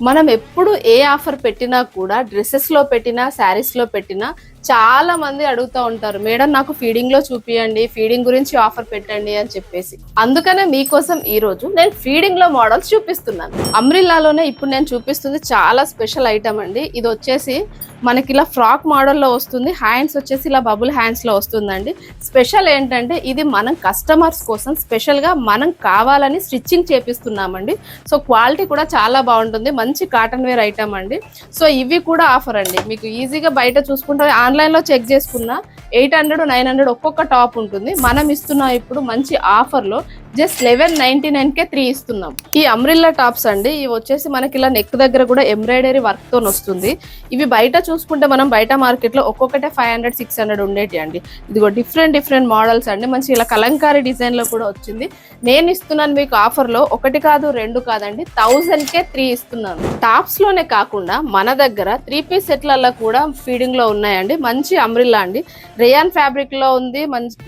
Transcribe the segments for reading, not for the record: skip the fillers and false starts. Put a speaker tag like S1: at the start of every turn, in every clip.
S1: మనం ఎప్పుడు ఏ ఆఫర్ పెట్టినా కూడా డ్రెస్సెస్ లో పెట్టినా శారీస్ లో పెట్టినా చాలా మంది అడుగుతూ ఉంటారు, మేడం నాకు ఫీడింగ్ లో చూపియండి, ఫీడింగ్ గురించి ఆఫర్ పెట్టండి అని చెప్పేసి. అందుకనే మీకోసం ఈ రోజు నేను ఫీడింగ్ లో మోడల్స్ చూపిస్తున్నాను. అంబ్రిల్లాలోనే ఇప్పుడు నేను చూపిస్తుంది చాలా స్పెషల్ ఐటమ్ అండి. ఇది వచ్చేసి మనకి ఇలా ఫ్రాక్ మోడల్లో వస్తుంది, హ్యాండ్స్ వచ్చేసి ఇలా బబుల్ హ్యాండ్స్ లో వస్తుందండి. స్పెషల్ ఏంటంటే ఇది మనం కస్టమర్స్ కోసం స్పెషల్ గా మనం కావాలని స్టిచ్చింగ్ చేపిస్తున్నామండి. సో క్వాలిటీ కూడా చాలా బాగుంటుంది, మంచి కాటన్ వేర్ ఐటమ్ అండి. సో ఇవి కూడా ఆఫర్ అండి. మీకు ఈజీగా బయట చూసుకుంటే ఆన్లైన్ లో చెక్ చేసుకున్నా 800-900 ఒక్కొక్క టాప్ ఉంటుంది. మనం ఇస్తున్నాం ఇప్పుడు మంచి ఆఫర్ లో జస్ట్ 1199కే 3 ఇస్తున్నాం. ఈ అంబ్రిల్లా టాప్స్ అండి, ఇవి వచ్చేసి మనకి ఇలా నెక్ దగ్గర కూడా ఎంబ్రాయిడరీ వర్క్ తో వస్తుంది. ఇవి బయట చూసుకుంటే మనం బయట మార్కెట్ లో ఒక్కొక్కటే 500-600 ఉండేటి అండి. ఇదిగో డిఫరెంట్ మోడల్స్ అండి, మంచి ఇలా కలంకారీ డిజైన్ లో కూడా వచ్చింది. నేను ఇస్తున్నాను మీకు ఆఫర్ లో 1 కాదు 2 కాదండి, 1000కే 3 ఇస్తున్నాను. టాప్స్ లోనే కాకుండా మన దగ్గర 3 పీస్ సెట్లలో కూడా ఫీడింగ్ లో ఉన్నాయండి. మంచి అంబ్రిల్లా అండి, రేయాన్ ఫ్యాబ్రిక్ లో ఉంది,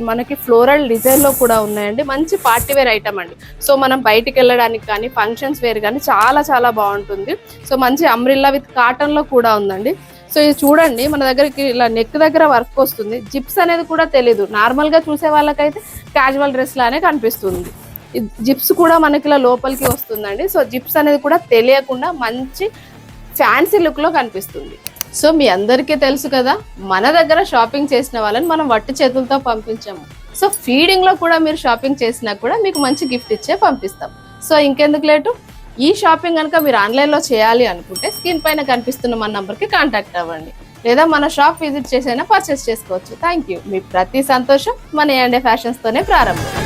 S1: మనకి ఫ్లోరల్ డిజైన్ లో కూడా ఉన్నాయండి. మంచి పార్టీ వేర్ ఐటమ్ అండి. సో మనం బయటికి వెళ్ళడానికి కానీ ఫంక్షన్స్ వేర్ కానీ చాలా బాగుంటుంది. సో మంచి అంబ్రిల్లా విత్ కాటన్ లో కూడా ఉందండి. సో ఇది చూడండి, మన దగ్గరికి ఇలా నెక్ దగ్గర వర్క్ వస్తుంది. జిప్స్ అనేది కూడా తెలీదు, నార్మల్ గా చూసే వాళ్ళకైతే క్యాజువల్ డ్రెస్ లానే కనిపిస్తుంది. జిప్స్ కూడా మనకి ఇలా లోపలికి వస్తుందండి. సో జిప్స్ అనేది కూడా తెలియకుండా మంచి ఫ్యాన్సీ లుక్ లో కనిపిస్తుంది. సో మీ అందరికీ తెలుసు కదా, మన దగ్గర షాపింగ్ చేసిన వాళ్ళని మనం వట్టి చేతులతో పంపించాము. సో ఫీడింగ్ లో కూడా మీరు షాపింగ్ చేసినా కూడా మీకు మంచి గిఫ్ట్ ఇచ్చే పంపిస్తాం. సో ఇంకెందుకు లేటు, ఈ షాపింగ్ కనుక మీరు ఆన్లైన్ లో చేయాలి అనుకుంటే స్క్రీన్ పైన కనిపిస్తున్న మన నంబర్కి కాంటాక్ట్ అవ్వండి, లేదా మన షాప్ విజిట్ చేసైనా పర్చేస్ చేసుకోవచ్చు. Thank you. మీ ప్రతి సంతోషం మన A&A ఫ్యాషన్స్ తోనే ప్రారంభం.